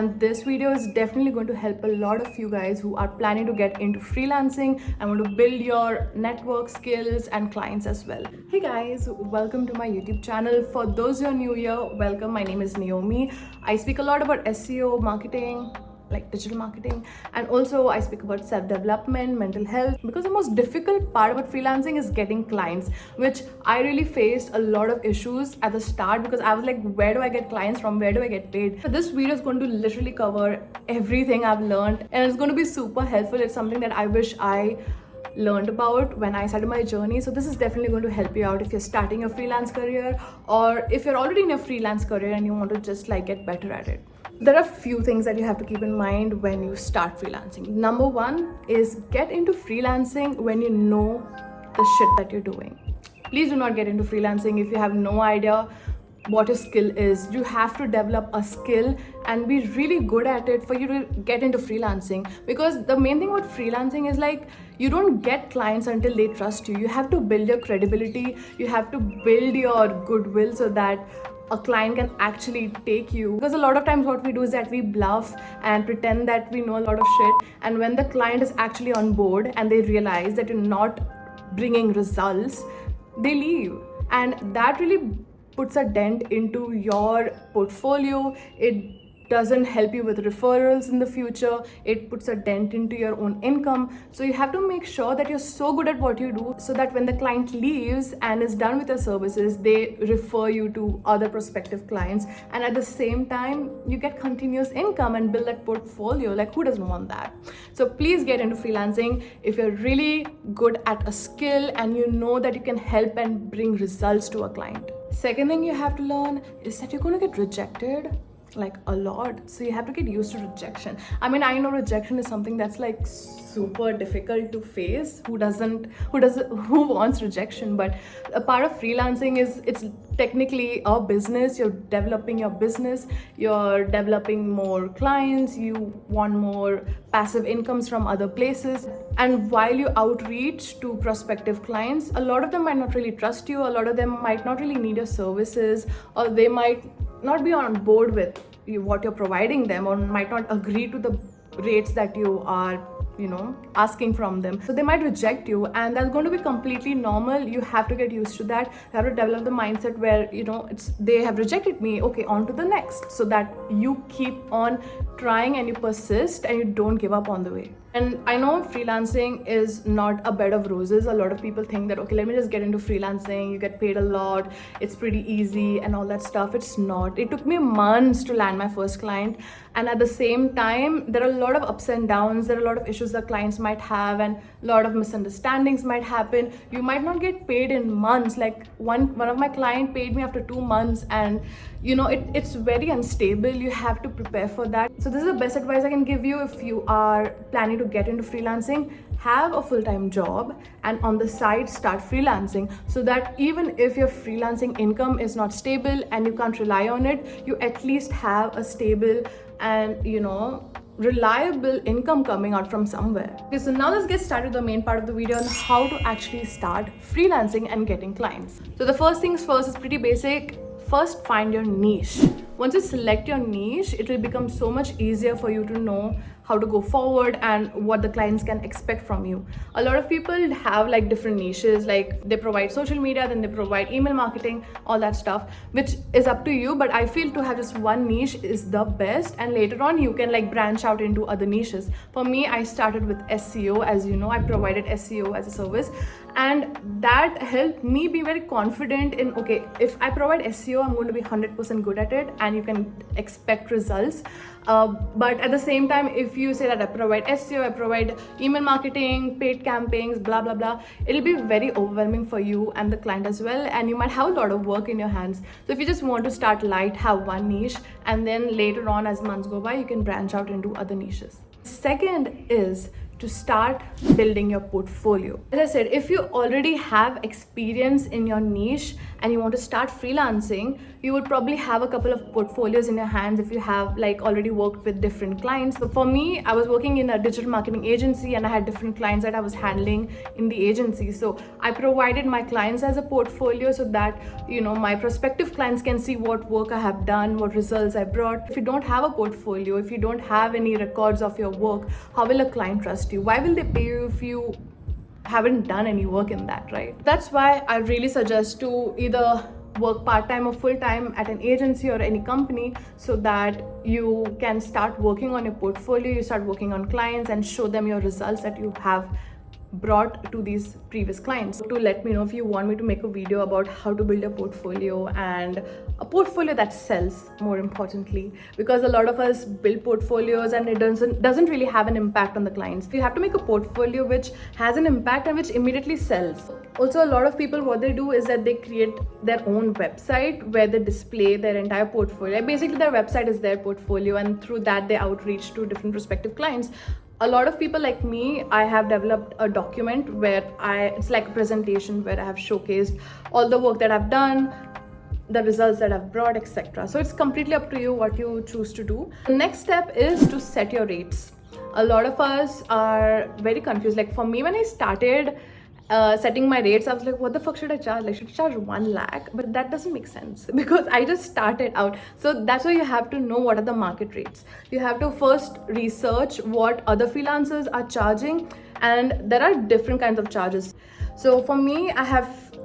And this video is definitely going to help a lot of you guys who are planning to get into freelancing and want to build your network skills and clients as well. Hey guys, welcome to my YouTube channel. For those who are new here, welcome. My name is Naomi. I speak a lot about SEO, marketing, like digital marketing, and also I speak about self-development, mental health, because the most difficult part about freelancing is getting clients, which I really faced a lot of issues at the start because I was like, where do I get clients from, where do I get paid? So this video is going to literally cover everything I've learned, and it's going to be super helpful. It's something that I wish I learned about when I started my journey. So this is definitely going to help you out if you're starting a freelance career, or if you're already in a freelance career and you want to just like get better at it. There are a few things that you have to keep in mind when you start freelancing. Number one is get into freelancing when you know the shit that you're doing. Please do not get into freelancing if you have no idea what your skill is. You have to develop a skill and be really good at it for you to get into freelancing, because the main thing about freelancing is like you don't get clients until they trust you. You have to build your credibility, you have to build your goodwill so that a client can actually take you. Because a lot of times what we do is that we bluff and pretend that we know a lot of shit, and when the client is actually on board and they realize that you're not bringing results, they leave, and that really puts a dent into your portfolio. It doesn't help you with referrals in the future. It puts a dent into your own income. So you have to make sure that you're so good at what you do so that when the client leaves and is done with your services, they refer you to other prospective clients, and at the same time you get continuous income and build that portfolio. Like, who doesn't want that? So please get into freelancing if you're really good at a skill and you know that you can help and bring results to a client. Second thing you have to learn is that you're going to get rejected like a lot, so you have to get used to rejection. I mean, I know rejection is something that's like super difficult to face. Who wants rejection? But a part of freelancing is it's technically a business. You're developing your business, you're developing more clients, you want more passive incomes from other places. And while you outreach to prospective clients, a lot of them might not really trust you, a lot of them might not really need your services, or they might not be on board with what you're providing them, or might not agree to the rates that you are asking from them. So they might reject you, and that's going to be completely normal. You have to get used to that. You have to develop the mindset where they have rejected me, okay, on to the next, so that you keep on trying and you persist and you don't give up on the way. And I know freelancing is not a bed of roses. A lot of people think that, okay, let me just get into freelancing, you get paid a lot, it's pretty easy and all that stuff. It's not. It took me months to land my first client, and at the same time there are a lot of ups and downs. There are a lot of issues that clients might have, and a lot of misunderstandings might happen. You might not get paid in months. Like one of my clients paid me after 2 months, and it's very unstable. You have to prepare for that. So this is the best advice I can give you if you are planning to get into freelancing. Have a full-time job and on the side start freelancing, so that even if your freelancing income is not stable and you can't rely on it, you at least have a stable and reliable income coming out from somewhere. Okay, so now let's get started with the main part of the video on how to actually start freelancing and getting clients. So the first things first is pretty basic. First, find your niche. Once you select your niche, it will become so much easier for you to know how to go forward and what the clients can expect from you. A lot of people have like different niches, like they provide social media, then they provide email marketing, all that stuff, which is up to you. But I feel to have just one niche is the best, and later on you can like branch out into other niches. For me, I started with SEO. As you know, I provided SEO as a service, and that helped me be very confident in, okay, if I provide SEO, I'm going to be 100% good at it and you can expect results. But at the same time, if you say that I provide SEO, I provide email marketing, paid campaigns, blah blah blah, it'll be very overwhelming for you and the client as well, and you might have a lot of work in your hands. So if you just want to start light, have one niche, and then later on as months go by, you can branch out into other niches. Second is to start building your portfolio. As I said, if you already have experience in your niche and you want to start freelancing, you would probably have a couple of portfolios in your hands if you have like already worked with different clients. So for me, I was working in a digital marketing agency and I had different clients that I was handling in the agency. So I provided my clients as a portfolio so that, you know, my prospective clients can see what work I have done, what results I brought. If you don't have a portfolio, if you don't have any records of your work, how will a client trust you? Why will they pay you if you haven't done any work in that, right? That's why I really suggest to either work part-time or full-time at an agency or any company so that you can start working on your portfolio, you start working on clients and show them your results that you have brought to these previous clients. To let me know if you want me to make a video about how to build a portfolio, and a portfolio that sells, more importantly, because a lot of us build portfolios and it doesn't really have an impact on the clients. You have to make a portfolio which has an impact and which immediately sells. Also, a lot of people, what they do is that they create their own website where they display their entire portfolio. Basically, their website is their portfolio, and through that they outreach to different prospective clients. A lot of people like me, I have developed a document where it's like a presentation where I have showcased all the work that I've done, the results that I've brought, etc. So it's completely up to you what you choose to do. The next step is to set your rates. A lot of us are very confused. Like for me, when I started setting my rates, I was like, what the fuck should I charge? Like, should I charge 1 lakh? But that doesn't make sense because I just started out. So that's why you have to know what are the market rates. You have to first research what other freelancers are charging, and there are different kinds of charges. So for me,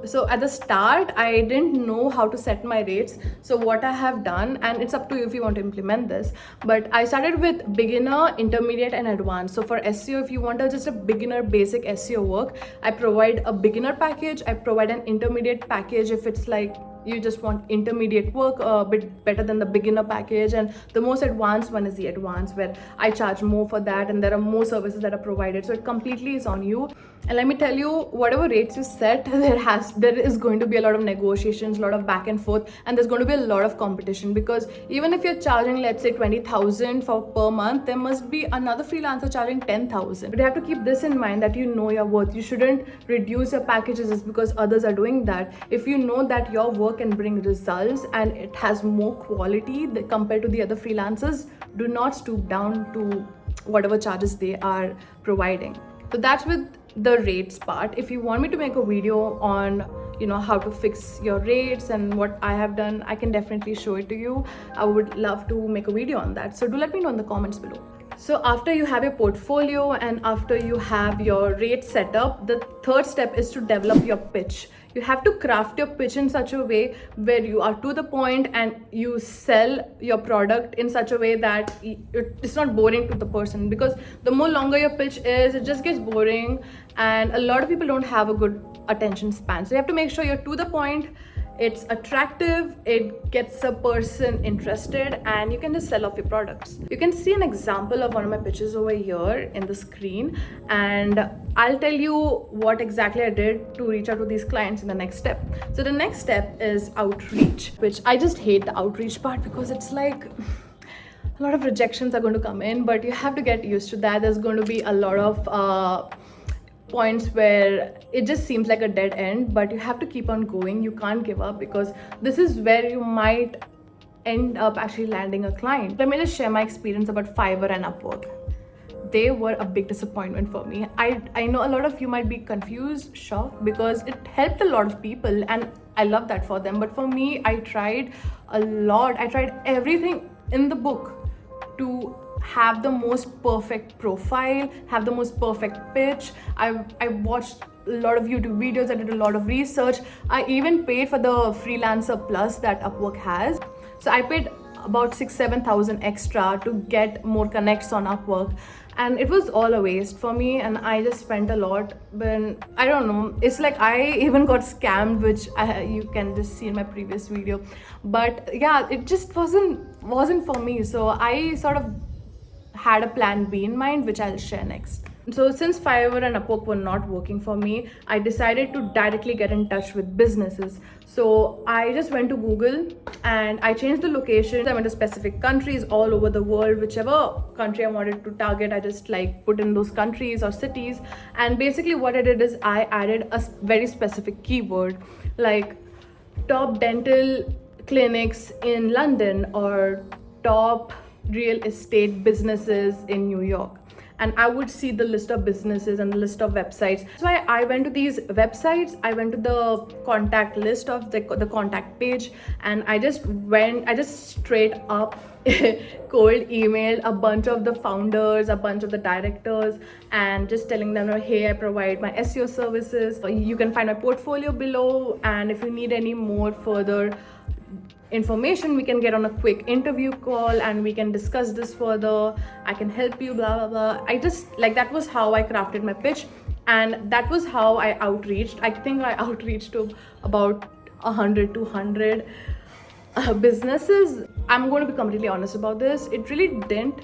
so at the start, I didn't know how to set my rates. So what I have done, and it's up to you if you want to implement this, but I started with beginner, intermediate and advanced. So for SEO, if you want just a beginner basic SEO work, I provide a beginner package. I provide an intermediate package if it's like you just want intermediate work, a bit better than the beginner package, and the most advanced one is the advanced, where I charge more for that and there are more services that are provided. So it completely is on you. And let me tell you, whatever rates you set, there is going to be a lot of negotiations, a lot of back and forth, and there's going to be a lot of competition, because even if you're charging, let's say 20,000 for per month, there must be another freelancer charging 10,000. But you have to keep this in mind, that you know your worth. You shouldn't reduce your packages just because others are doing that. If you know that your work can bring results and it has more quality compared to the other freelancers, do not stoop down to whatever charges they are providing. So that's with the rates part. If you want me to make a video on, you know, how to fix your rates and what I have done, I can definitely show it to you. I would love to make a video on that. So do let me know in the comments below. So after you have your portfolio and after you have your rate set up, the third step is to develop your pitch. You have to craft your pitch in such a way where you are to the point and you sell your product in such a way that it's not boring to the person, because the more longer your pitch is, it just gets boring and a lot of people don't have a good attention span. So you have to make sure you're to the point, it's attractive, it gets a person interested, and you can just sell off your products. You can see an example of one of my pitches over here in the screen, and I'll tell you what exactly I did to reach out to these clients in the next step. So the next step is outreach, which I just hate the outreach part because it's like a lot of rejections are going to come in, but you have to get used to that. There's going to be a lot of points where it just seems like a dead end, but you have to keep on going. You can't give up, because this is where you might end up actually landing a client. Let me just share my experience about Fiverr and Upwork. They were a big disappointment for me. I know a lot of you might be confused, shocked, because it helped a lot of people and I love that for them. But for me, I tried a lot. I tried everything in the book to have the most perfect profile, have the most perfect pitch. I watched a lot of YouTube videos, I did a lot of research. I even paid for the Freelancer Plus that Upwork has. So I paid about 6,000-7,000 extra to get more connects on Upwork, and it was all a waste for me, and I just spent a lot. But I don't know, it's like I even got scammed, which you can just see in my previous video. But yeah, it just wasn't for me. So I sort of had a plan B in mind, which I'll share next. So since Fiverr and Upwork were not working for me, I decided to directly get in touch with businesses. So I just went to Google and I changed the location. I went to specific countries all over the world. Whichever country I wanted to target, I just like put in those countries or cities. And basically what I did is I added a very specific keyword, like top dental clinics in London or top real estate businesses in New York. And I would see the list of businesses and the list of websites. So I went to these websites, I went to the contact list of the contact page, and I just straight up cold emailed a bunch of the founders, a bunch of the directors, and just telling them, hey, I provide my SEO services. You can find my portfolio below, and if you need any more further information, we can get on a quick interview call and we can discuss this further. I can help you, blah blah blah. I just that was how I crafted my pitch, and that was how I outreached. I think I outreached to about 100 200 businesses. I'm going to be completely honest about this, it really didn't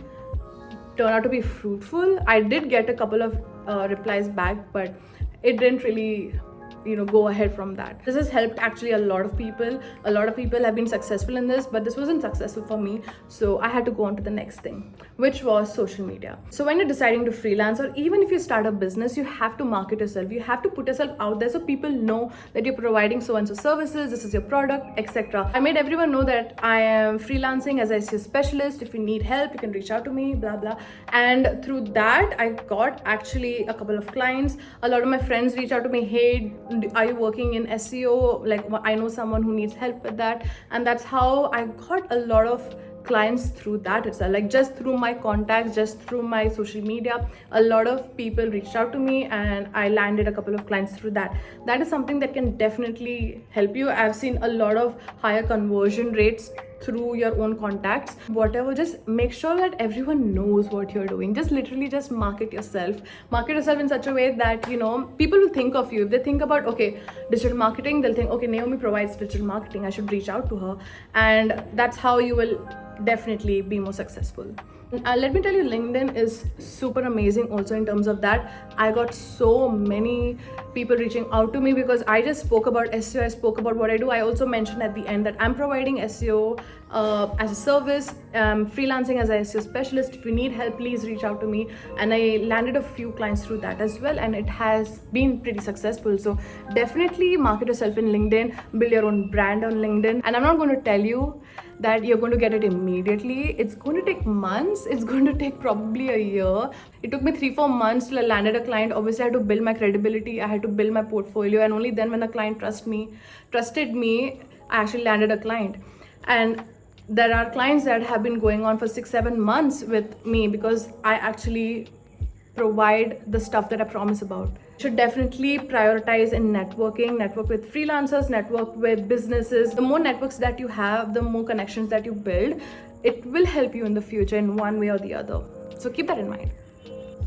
turn out to be fruitful. I did get a couple of replies back, but it didn't really go ahead from that. This has helped actually a lot of people. A lot of people have been successful in this, but this wasn't successful for me, so I had to go on to the next thing, which was social media. So when you're deciding to freelance, or even if you start a business, you have to market yourself. You have to put yourself out there so people know that you're providing so and so services, this is your product, etc. I made everyone know that I am freelancing as a SEO specialist. If you need help, you can reach out to me, blah blah. And through that, I got actually a couple of clients. A lot of my friends reach out to me, hey, are you working in SEO? Like, I know someone who needs help with that. And that's how I got a lot of clients through that itself. Like, just through my contacts, just through my social media, a lot of people reached out to me and I landed a couple of clients through that. That is something that can definitely help you. I've seen a lot of higher conversion rates through your own contacts. Whatever, just make sure that everyone knows what you're doing. Just literally just market yourself in such a way that people will think of you. If they think about, okay, digital marketing, they'll think, okay, Naomi provides digital marketing, I should reach out to her. And that's how you will definitely be more successful. Let me tell you, LinkedIn is super amazing also in terms of that. I got so many people reaching out to me because I just spoke about SEO, I spoke about what I do. I also mentioned at the end that I'm providing SEO as a service, freelancing as an SEO specialist. If you need help, please reach out to me. And I landed a few clients through that as well, and it has been pretty successful. So definitely market yourself in LinkedIn, build your own brand on LinkedIn. And I'm not going to tell you that you're going to get it immediately. It's going to take months. It's going to take probably a year. It took me 3-4 months till I landed a client. Obviously, I had to build my credibility. I had to build my portfolio. And only then when the client trusted me, I actually landed a client. And there are clients that have been going on for 6-7 months with me because I actually provide the stuff that I promise about. You should definitely prioritize in networking. Network with freelancers, network with businesses. The more networks that you have, the more connections that you build, it will help you in the future in one way or the other. So keep that in mind.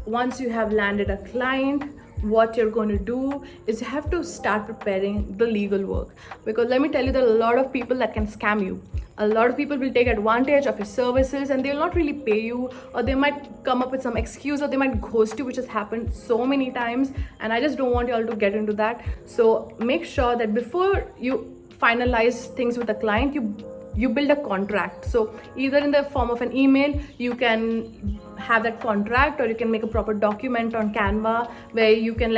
Once you have landed a client, what you're going to do is you have to start preparing the legal work, because let me tell you, there are a lot of people that can scam you. A lot of people will take advantage of your services and they'll not really pay you, or they might come up with some excuse, or they might ghost you, which has happened so many times, and I just don't want you all to get into that. So make sure that before you finalize things with a client, you build a contract. So either in the form of an email, you can have that contract, or you can make a proper document on Canva where you can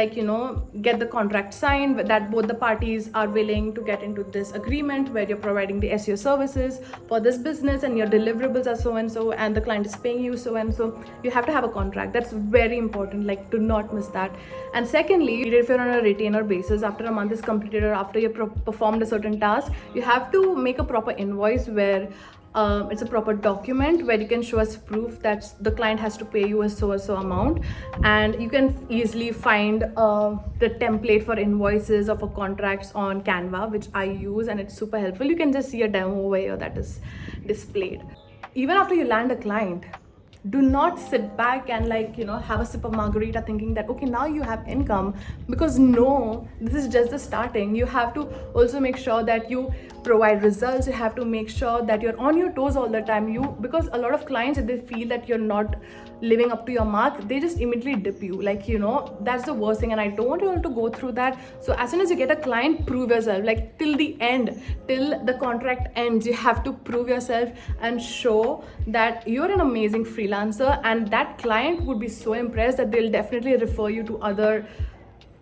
get the contract signed that both the parties are willing to get into this agreement where you're providing the SEO services for this business and your deliverables are so and so, and the client is paying you so and so. You have to have a contract. That's very important. Do not miss that. And secondly, if you're on a retainer basis, after a month is completed or after you performed a certain task, you have to make a proper invoice where it's a proper document where you can show us proof that the client has to pay you a so amount. And you can easily find the template for invoices or for contracts on Canva, which I use, and it's super helpful. You can just see a demo over here that is displayed. Even after you land a client, do not sit back and have a sip of margarita thinking that okay, now you have income, because no, this is just the starting. You have to also make sure that you provide results. You have to make sure that you're on your toes all the time. Because a lot of clients, if they feel that you're not living up to your mark, they just immediately dip you. That's the worst thing, and I don't want you all to go through that. So as soon as you get a client, prove yourself. Till the end, till the contract ends, you have to prove yourself and show that you're an amazing freelancer, and that client would be so impressed that they'll definitely refer you to other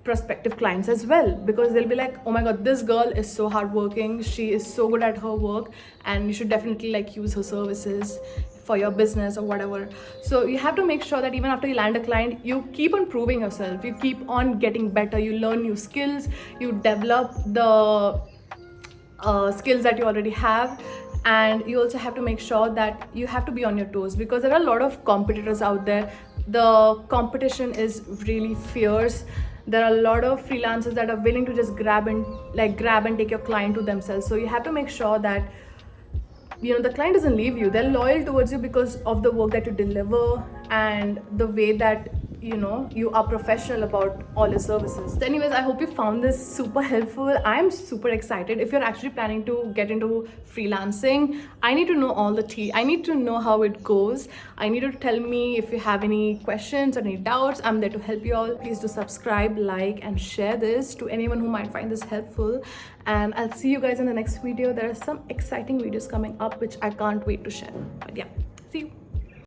prospective clients as well, because they'll be like, oh my god, this girl is so hardworking, she is so good at her work, and you should definitely like use her services for your business or whatever. So you have to make sure that even after you land a client, you keep on proving yourself, you keep on getting better, you learn new skills, you develop the skills that you already have. And you also have to make sure that you have to be on your toes, because there are a lot of competitors out there. The competition is really fierce. There are a lot of freelancers that are willing to just grab and take your client to themselves. So you have to make sure that the client doesn't leave you. They're loyal towards you because of the work that you deliver and the way that you are professional about all your services. So anyways, I hope you found this super helpful. I'm super excited. If you're actually planning to get into freelancing, I need to know all the tea. I need to know how it goes. I need to tell me if you have any questions or any doubts. I'm there to help you all. Please do subscribe, like, and share this to anyone who might find this helpful. And I'll see you guys in the next video. There are some exciting videos coming up which I can't wait to share. But yeah, see you.